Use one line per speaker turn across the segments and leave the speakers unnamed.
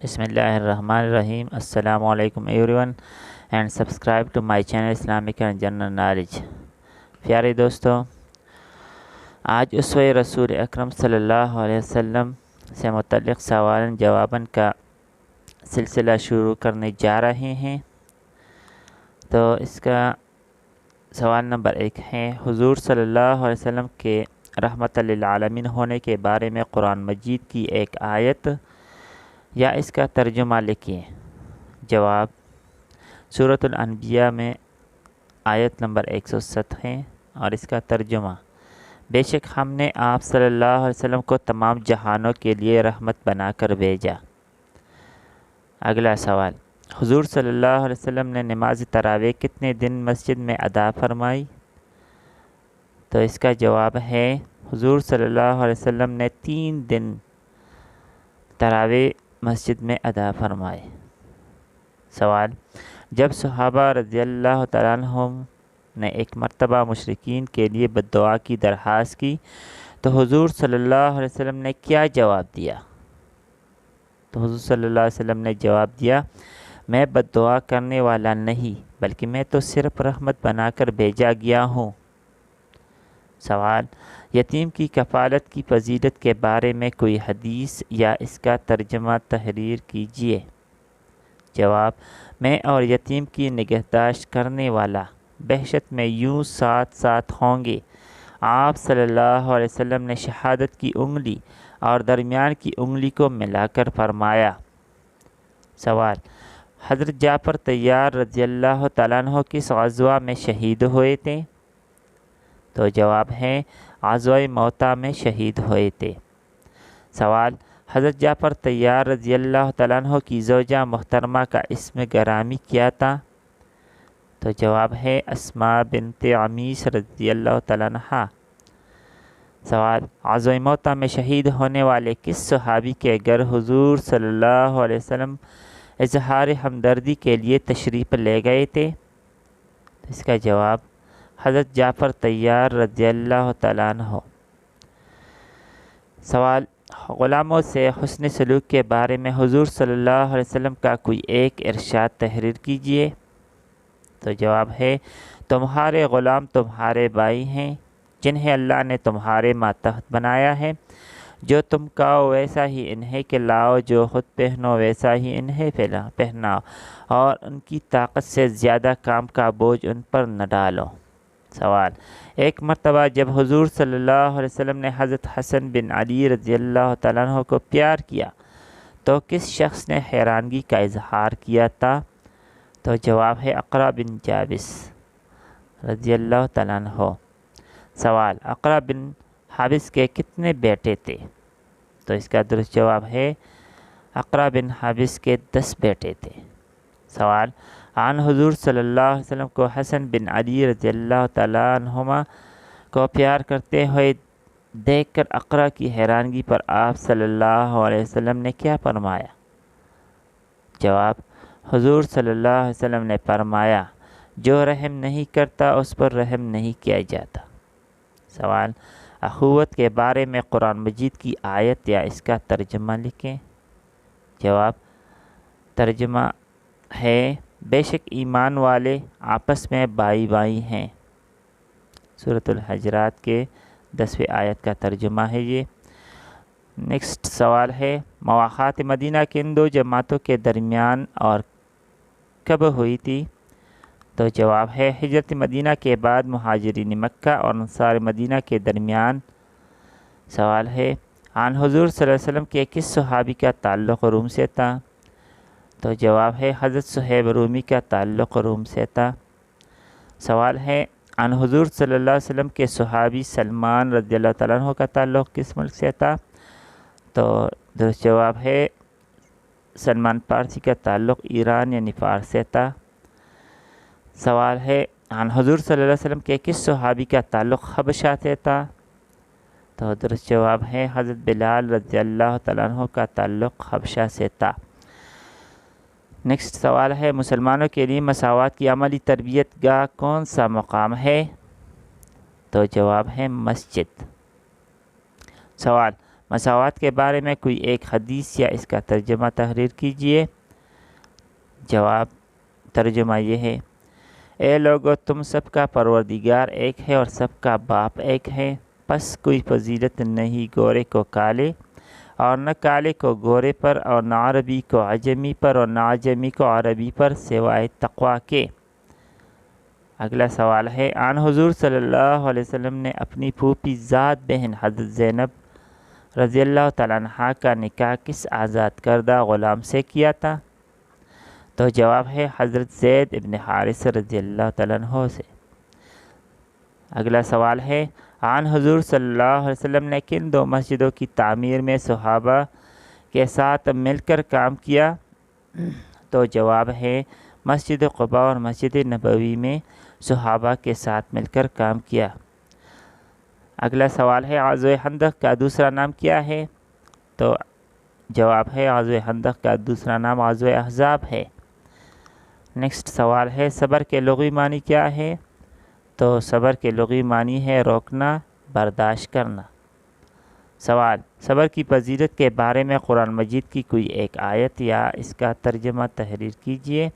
بسم اللہ الرحمن الرحیم۔ السلام علیکم everyone and subscribe to my channel Islamic and general knowledge. پیارے دوستو، آج اسوہ رسول اکرم صلی اللہ علیہ وسلم سے متعلق سوال جواباً کا سلسلہ شروع کرنے جا رہے ہیں۔ تو اس کا سوال نمبر 1 ہے، حضور صلی اللہ علیہ وسلم کے رحمت للعالمین ہونے کے بارے میں قرآن مجید کی ایک آیت یا اس کا ترجمہ لکھیں۔ جواب، سورۃ الانبیاء میں آیت نمبر 107 ہے اور اس کا ترجمہ، بے شک ہم نے آپ صلی اللہ علیہ وسلم کو تمام جہانوں کے لیے رحمت بنا کر بھیجا۔ اگلا سوال، حضور صلی اللہ علیہ وسلم نے نماز تراویح کتنے دن مسجد میں ادا فرمائی؟ تو اس کا جواب ہے، حضور صلی اللہ علیہ وسلم نے 3 دن تراویح مسجد میں ادا فرمائے۔ سوال، جب صحابہ رضی اللہ تعالیٰ عنہم نے ایک مرتبہ مشرکین کے لیے بد دعا کی درخواست کی تو حضور صلی اللہ علیہ وسلم نے کیا جواب دیا؟ تو حضور صلی اللہ علیہ وسلم نے جواب دیا، میں بد دعا کرنے والا نہیں بلکہ میں تو صرف رحمت بنا کر بھیجا گیا ہوں۔ سوال، یتیم کی کفالت کی فضیلت کے بارے میں کوئی حدیث یا اس کا ترجمہ تحریر کیجیے۔ جواب، میں اور یتیم کی نگہداشت کرنے والا بہشت میں یوں ساتھ ساتھ ہوں گے۔ آپ صلی اللہ علیہ وسلم نے شہادت کی انگلی اور درمیان کی انگلی کو ملا کر فرمایا۔ سوال، حضرت جعفر طیار رضی اللہ تعالیٰ عنہ کس غزوہ میں شہید ہوئے تھے؟ تو جواب ہے، غزوہ موطا میں شہید ہوئے تھے۔ سوال، حضرت جعفر طیار رضی اللہ تعالیٰ عنہ کی زوجہ محترمہ کا اسم گرامی کیا تھا؟ تو جواب ہے، اسماء بنت عمیس رضی اللہ تعالیٰ عنہ۔ سوال، غزوہ موطا میں شہید ہونے والے کس صحابی کے گھر حضور صلی اللہ علیہ وسلم اظہار ہمدردی کے لیے تشریف لے گئے تھے؟ اس کا جواب، حضرت جعفر طیار رضی اللہ تعالیٰ عنہ۔ سوال، غلاموں سے حسن سلوک کے بارے میں حضور صلی اللہ علیہ وسلم کا کوئی ایک ارشاد تحریر کیجیے۔ تو جواب ہے، تمہارے غلام تمہارے بھائی ہیں جنہیں اللہ نے تمہارے ماتحت بنایا ہے۔ جو تم کھاؤ ویسا ہی انہیں کھلاؤ، جو خود پہنو ویسا ہی انہیں پہناؤ، اور ان کی طاقت سے زیادہ کام کا بوجھ ان پر نہ ڈالو۔ سوال، ایک مرتبہ جب حضور صلی اللہ علیہ وسلم نے حضرت حسن بن علی رضی اللہ تعالیٰ عنہ کو پیار کیا تو کس شخص نے حیرانگی کا اظہار کیا تھا؟ تو جواب ہے، اقرا بن حابس رضی اللہ تعالیٰ عنہ۔ سوال، اقرا بن حابس کے کتنے بیٹے تھے؟ تو اس کا درست جواب ہے، اقرا بن حابس کے 10 بیٹے تھے۔ سوال، عن حضور صلی اللہ علیہ وسلم کو حسن بن علی رضی اللہ تعالیٰ عنہما کو پیار کرتے ہوئے دیکھ کر اقرا کی حیرانگی پر آپ صلی اللہ علیہ وسلم نے کیا فرمایا؟ جواب، حضور صلی اللہ علیہ وسلم نے فرمایا، جو رحم نہیں کرتا اس پر رحم نہیں کیا جاتا۔ سوال، اخوت کے بارے میں قرآن مجید کی آیت یا اس کا ترجمہ لکھیں۔ جواب، ترجمہ ہے، بے شک ایمان والے آپس میں بھائی بھائی ہیں۔ سورۃ الحجرات کے 10ویں آیت کا ترجمہ ہے یہ۔ نیکسٹ سوال ہے، مواخات مدینہ کے ان 2 جماعتوں کے درمیان اور کب ہوئی تھی؟ تو جواب ہے، ہجرت مدینہ کے بعد مہاجرین مکہ اور انصار مدینہ کے درمیان۔ سوال ہے، عن حضور صلی اللہ علیہ وسلم کے کس صحابی کا تعلق روم سے تھا؟ تو جواب ہے، حضرت صہیب رومی کا تعلق روم سے تھا۔ سوال ہے، عن حضور صلی اللہ علیہ وسلم کے صحابی سلمان رضی اللہ تعالیٰ عنہ کا تعلق کس ملک سے تھا؟ تو درست جواب ہے، سلمان پارسی کا تعلق ایران یعنی فارس سے تھا۔ سوال ہے، عن حضور صلی اللہ علیہ وسلم کے کس صحابی کا تعلق حبشہ سے تھا؟ تو درست جواب ہے، حضرت بلال رضی اللہ تعالیٰ عنہ کا تعلق حبشہ سے تھا۔ نیکسٹ سوال ہے، مسلمانوں کے لیے مساوات کی عملی تربیت گاہ کون سا مقام ہے؟ تو جواب ہے، مسجد۔ سوال، مساوات کے بارے میں کوئی ایک حدیث یا اس کا ترجمہ تحریر کیجیے۔ جواب ترجمہ یہ ہے، اے لوگو، تم سب کا پروردگار ایک ہے اور سب کا باپ ایک ہے، پس کوئی فضیلت نہیں گورے کو کالے اور نہ کالے کو گورے پر اور نہ عربی کو عجمی پر اور نہ عجمی کو عربی پر سوائے تقوی کے۔ اگلا سوال ہے، آن حضور صلی اللہ علیہ وسلم نے اپنی پھوپھی ذات بہن حضرت زینب رضی اللہ تعالیٰ عنہ کا نکاح کس آزاد کردہ غلام سے کیا تھا؟ تو جواب ہے حضرت زید ابن حارث رضی اللہ تعالیٰ عنہ سے۔ اگلا سوال ہے، آن حضور صلی اللہ علیہ وسلم نے کن دو مسجدوں کی تعمیر میں صحابہ کے ساتھ مل کر کام کیا؟ تو جواب ہے مسجد قباء اور مسجد نبوی میں صحابہ کے ساتھ مل کر کام کیا۔ اگلا سوال ہے، غزوہ خندق کا دوسرا نام کیا ہے؟ تو جواب ہے غزوہ خندق کا دوسرا نام غزوہ احزاب ہے۔ نیکسٹ سوال ہے، صبر کے لغوی معنی کیا ہے؟ تو صبر کے لغوی معنی ہے روکنا، برداشت کرنا۔ سوال، صبر کی فضیلت کے بارے میں قرآن مجید کی کوئی ایک آیت یا اس کا ترجمہ تحریر کیجیے۔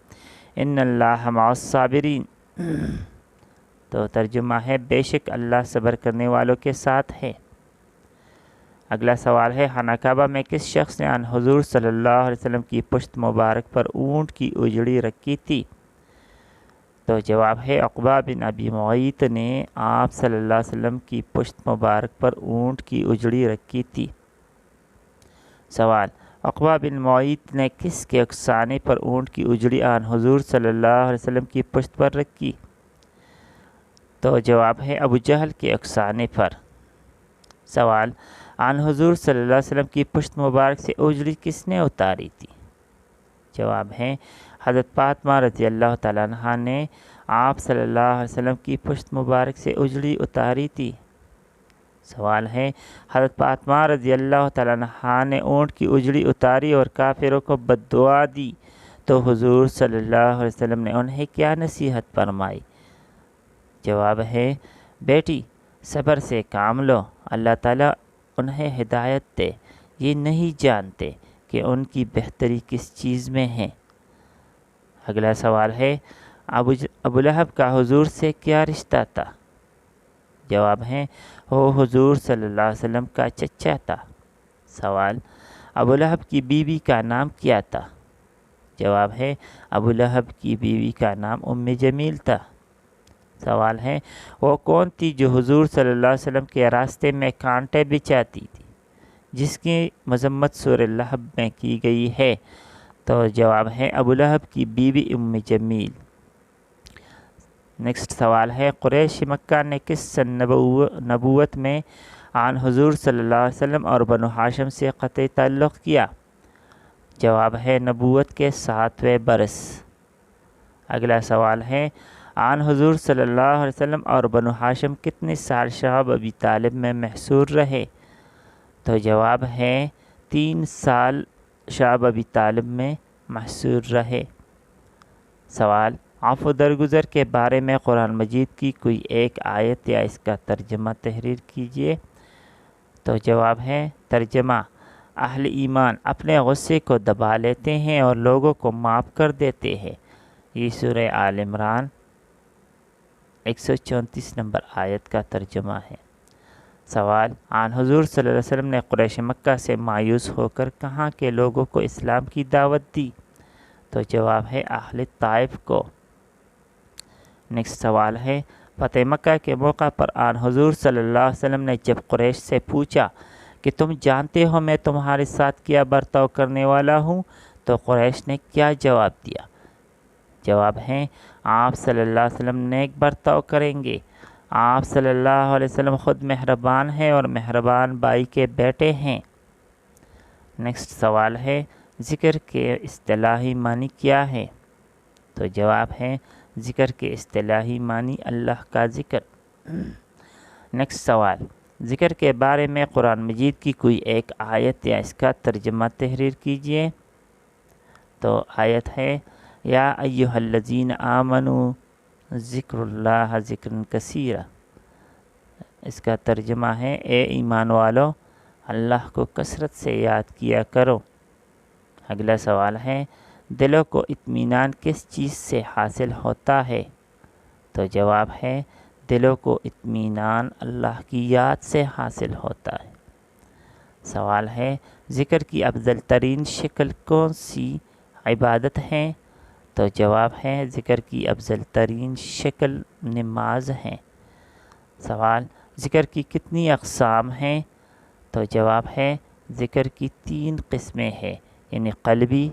ان اللہ مع الصابرین، تو ترجمہ ہے بے شک اللہ صبر کرنے والوں کے ساتھ ہے۔ اگلا سوال ہے، خانہ کعبہ میں کس شخص نے ان حضور صلی اللہ علیہ وسلم کی پشت مبارک پر اونٹ کی اجڑی رکھی تھی؟ تو جواب ہے عقبہ بن ابی معیط نے آپ صلی اللہ علیہ وسلم کی پشت مبارک پر اونٹ کی اجڑی رکھی تھی۔ سوال، عقبہ بن معیط نے کس کے افسانے پر اونٹ کی اجڑی آن حضور صلی اللہ علیہ وسلم کی پشت پر رکھی؟ تو جواب ہے ابو جہل کے افسانے پر۔ سوال، آن حضور صلی اللہ علیہ وسلم کی پشت مبارک سے اجڑی کس نے اتاری تھی؟ جواب ہے حضرت فاطمہ رضی اللہ تعالیٰ عنہ نے آپ صلی اللہ علیہ وسلم کی پشت مبارک سے اجڑی اتاری تھی۔ سوال ہے، حضرت فاطمہ رضی اللہ تعالیٰ عنہ نے اونٹ کی اجڑی اتاری اور کافروں کو بد دعا دی تو حضور صلی اللہ علیہ وسلم نے انہیں کیا نصیحت فرمائی؟ جواب ہے بیٹی، صبر سے کام لو، اللہ تعالیٰ انہیں ہدایت دے، یہ نہیں جانتے کہ ان کی بہتری کس چیز میں ہے۔ اگلا سوال ہے، ابو لہب کا حضور سے کیا رشتہ تھا؟ جواب ہے وہ حضور صلی اللہ علیہ وسلم کا چچا تھا۔ سوال، ابو لہب کی بیوی کا نام کیا تھا؟ جواب ہے ابو لہب کی بیوی کا نام ام جمیل تھا۔ سوال ہے، وہ کون تھی جو حضور صلی اللہ علیہ وسلم کے راستے میں کانٹے بچھاتی تھی، جس کی مذمت سورہ لہب میں کی گئی ہے؟ تو جواب ہے ابو لہب کی بیوی ام جمیل۔ نیکسٹ سوال ہے، قریش مکہ نے کس سن نبوت میں آن حضور صلی اللہ علیہ وسلم اور بنو ہاشم سے قطعی تعلق کیا؟ جواب ہے نبوت کے 7ویں برس۔ اگلا سوال ہے، آن حضور صلی اللہ علیہ وسلم اور بنو ہاشم کتنے سال شعب ابی طالب میں محصور رہے؟ تو جواب ہے 3 سال شعب ابی طالب میں محصور رہے۔ سوال، عفو درگزر کے بارے میں قرآن مجید کی کوئی ایک آیت یا اس کا ترجمہ تحریر کیجیے۔ تو جواب ہے ترجمہ، اہل ایمان اپنے غصے کو دبا لیتے ہیں اور لوگوں کو معاف کر دیتے ہیں۔ یہ سورہ آل عمران 134 نمبر آیت کا ترجمہ ہے۔ سوال، آن حضور صلی اللہ علیہ وسلم نے قریش مکہ سے مایوس ہو کر کہاں کے لوگوں کو اسلام کی دعوت دی؟ تو جواب ہے اہل طائف کو۔ نیکسٹ سوال ہے، فتح مکہ کے موقع پر آن حضور صلی اللہ علیہ وسلم نے جب قریش سے پوچھا کہ تم جانتے ہو میں تمہارے ساتھ کیا برتاؤ کرنے والا ہوں، تو قریش نے کیا جواب دیا؟ جواب ہے آپ صلی اللہ علیہ وسلم نیک برتاؤ کریں گے، آپ صلی اللہ علیہ وسلم خود مہربان ہیں اور مہربان بائی کے بیٹے ہیں۔ نیکسٹ سوال ہے، ذکر کے اصطلاحی معنی کیا ہے؟ تو جواب ہے ذکر کے اصطلاحی معنی اللہ کا ذکر۔ نیکسٹ سوال، ذکر کے بارے میں قرآن مجید کی کوئی ایک آیت یا اس کا ترجمہ تحریر کیجیے۔ تو آیت ہے، یا ایہا الذین آمنوا ذکر اللہ ذکرا کثیرا۔ اس کا ترجمہ ہے، اے ایمان والو، اللہ کو کثرت سے یاد کیا کرو۔ اگلا سوال ہے دلوں کو اطمینان کس چیز سے حاصل ہوتا ہے؟ تو جواب ہے دلوں کو اطمینان اللہ کی یاد سے حاصل ہوتا ہے۔ سوال ہے ذکر کی افضل ترین شکل کون سی عبادت ہے؟ تو جواب ہے ذکر کی افضل ترین شکل نماز ہے۔ سوال ذکر کی کتنی اقسام ہیں؟ تو جواب ہے ذکر کی 3 قسمیں ہیں، یعنی قلبی،